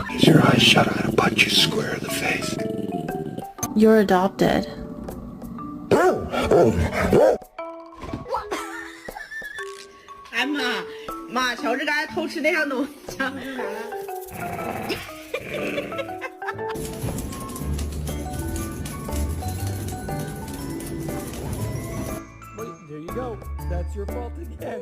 Use your eyes shut, I'm gonna punch you square in the face. You're adopted.哎妈，乔治刚才偷吃那样东西，想干啥了？Wait, there you go. That's your fault again.